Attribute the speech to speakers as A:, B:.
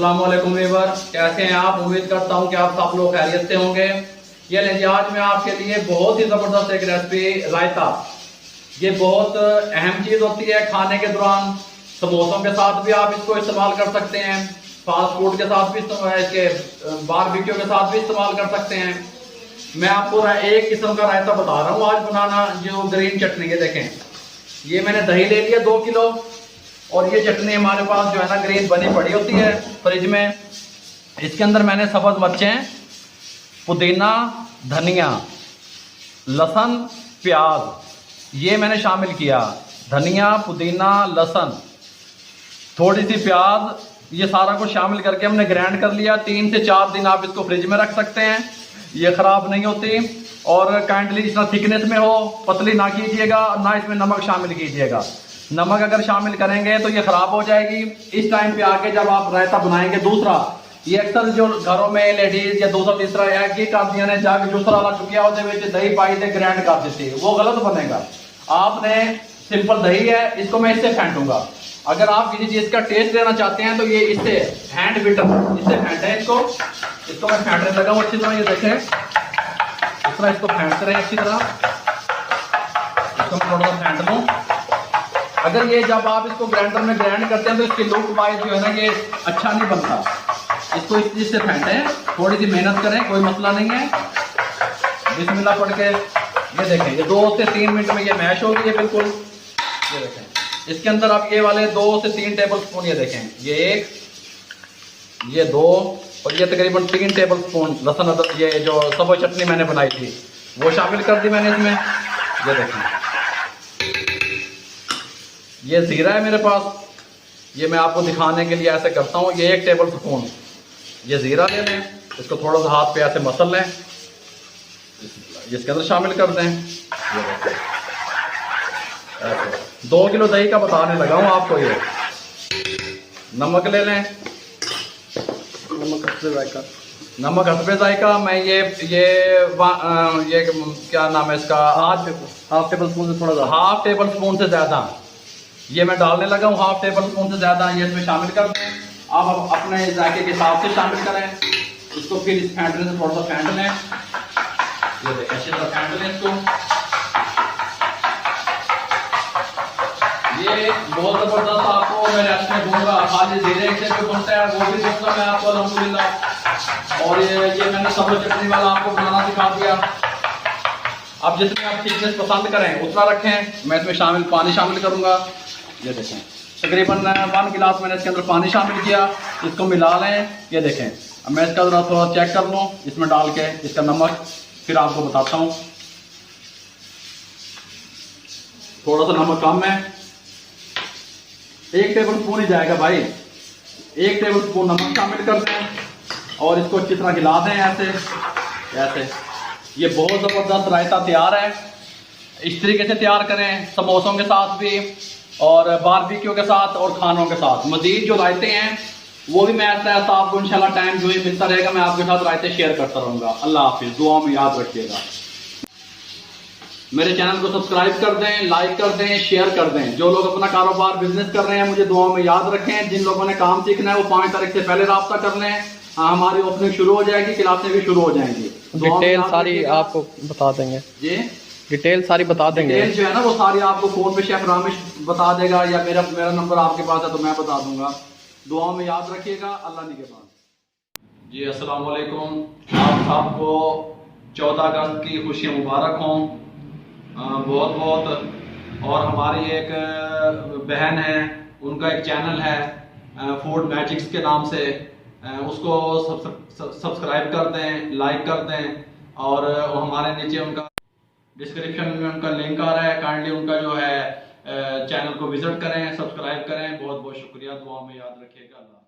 A: अस्सलाम वालेकुम वीवर, कैसे हैं आप? उम्मीद करता हूं कि आप सब लोग खैरियत से होंगे। ये लेंगे आज मैं आपके लिए बहुत ही जबरदस्त एक रेसिपी रायता। ये बहुत अहम चीज होती है खाने के दौरान। समोसों के साथ भी आप इसको इस्तेमाल कर सकते हैं, फास्ट फूड के साथ भी इसके बारबेक्यू के साथ भी इस्तेमाल कर सकते हैं। मैं आपको एक किस्म का रायता बता रहा हूँ आज बनाना, जो ग्रीन चटनी है। देखें, ये मैंने दही ले लिया 2 किलो, और ये चटनी हमारे पास जो है ना ग्रीन बनी पड़ी होती है फ्रिज में। इसके अंदर मैंने सब्ज मिर्चें, पुदीना, धनिया, लहसुन, प्याज ये मैंने शामिल किया। धनिया, पुदीना, लहसुन, थोड़ी सी प्याज, ये सारा कुछ शामिल करके हमने ग्राइंड कर लिया। 3 से 4 दिन आप इसको फ्रिज में रख सकते हैं, ये खराब नहीं होती। और काइंडली जितना थिकनेस में हो पतली ना कीजिएगा, ना इसमें नमक शामिल कीजिएगा। नमक अगर शामिल करेंगे तो ये खराब हो जाएगी। इस टाइम पे आके जब आप रायता बनाएंगे, दूसरा ये अक्सर जो घरों में लेडीज या दूसरा तीसरा की करदियां ने जग जूसर वाला चुकिया दही पाई से ग्राइंड कर देती है, वो गलत बनेगा। आपने सिंपल दही है, इसको मैं इससे फेंटूंगा। अगर आप किसी चीज का टेस्ट लेना चाहते हैं तो ये इससे हैंड बीटर, इससे फेंटे इसको मैं फेंटने लगा हूँ अच्छी तरह। ये देखें, इस तरह इसको फेंटते रहे अच्छी तरह। इसको मैं थोड़ा सा फेंट लूँ। अगर ये जब आप इसको ग्राइंडर में ग्राइंड करते हैं तो इसके लुक वाइज जो है ना ये अच्छा नहीं बनता। इसको इस चीज से फेंटें, थोड़ी सी मेहनत करें, कोई मसला नहीं है। बिस्मिल्लाह पढ़ के ये देखें, ये 2 से 3 मिनट में ये मैश हो गई है बिल्कुल। ये देखें, इसके अंदर आप ये वाले 2 से 3 टेबल स्पून, ये देखें, ये 1, ये 2 और ये तकरीबन 3 टेबल स्पून लहसुन अदरक, ये जो सब्ज़ चटनी मैंने बनाई थी वो शामिल कर दी मैंने इसमें। ये देखें, ये जीरा है मेरे पास, ये मैं आपको दिखाने के लिए ऐसे करता हूँ। ये 1 टेबल स्पून ये जीरा ले लें, इसको थोड़ा सा हाथ पे ऐसे मसल लें, इसके अंदर शामिल कर दें। ये ऐसे 2 किलो दही का बताने लगा हूँ आपको। ये नमक ले लें, नमक हस्बे जायका। मैं ये क्या नाम है इसका, हाफ टेबल स्पून से थोड़ा सा, हाफ टेबल स्पून से ज़्यादा ये मैं डालने लगा हूँ। हाफ टेबल स्पून से ज़्यादा ये इसमें शामिल कर दें। आप अपने जायके के हिसाब से शामिल करें। इसको फिर इस फेंटने से थोड़ा सा फेंट लें। ये देखें, अच्छी तरह फेंट लें इसको। ये बहुत ज़बरदस्त आपको मैं रेसिपी दूंगा, खाली जीरे से जो बनता है वो भी दूंगा मैं आपको अल्हम्दुलिल्लाह। और ये मैंने सब्ज़ चटनी वाला आपको बनाना सिखा दिया। अब जितने आप थिकनेस पसंद करें उतना रखें। मैं इसमें पानी शामिल करूँगा। ये देखें, तकरीबन 1 गिलास मैंने इसके अंदर पानी शामिल किया। इसको मिला लें। ये देखें, अब मैं इसका ज़रा थोड़ा चेक कर लूँ इसमें डाल के इसका नमक, फिर आपको बताता हूँ। थोड़ा सा नमक कम है, 1 टेबल स्पून ही जाएगा भाई। 1 टेबल स्पून नमक शामिल कर दें और इसको अच्छी तरह हिला दें ऐसे ऐसे। ये बहुत ज़बरदस्त रायता तैयार है। इस तरीके से तैयार करें समोसों के साथ भी, और बारबेक्यू के साथ, और खानों के साथ। मजीद जो रायते हैं वो भी मैं ऐसा आपको इंशाल्लाह टाइम जो ही मिलता रहेगा मैं आपके साथ रायते शेयर करता रहूँगा। अल्लाह हाफिज़, दुआ में याद रखिएगा। मेरे चैनल को सब्सक्राइब कर दें, लाइक कर दें, शेयर कर दें। जो लोग अपना कारोबार बिजनेस कर रहे हैं मुझे दुआ में याद रखें। जिन लोगों ने काम सीखना है वो 5 तारीख से पहले राब्ता कर लें। हमारी ओपनिंग शुरू हो जाएगी, क्लासें भी शुरू हो जाएंगी।
B: डिटेल सारी आपको बता देंगे जी, डिटेल सारी बता देंगे।
A: डिटेल जो है ना वो सारी आपको फोन पे शेफ रामिश बता देगा, या मेरा नंबर आपके पास है तो मैं बता दूंगा। दुआओं में याद रखिएगा। अल्लाह निगहबान जी। अस्सलाम वालेकुम। आप सबको 14 अगस्त की खुशियाँ मुबारक हों बहुत बहुत। और हमारी एक बहन है, उनका एक चैनल है फूड मैजिक्स के नाम से, उसको सब्सक्राइब कर दें, लाइक कर दें। और हमारे नीचे उनका डिस्क्रिप्शन में उनका लिंक आ रहा है, काइंडली उनका जो है चैनल को विजिट करें, सब्सक्राइब करें। बहुत बहुत शुक्रिया। दुआ में याद रखिएगा। अल्लाह।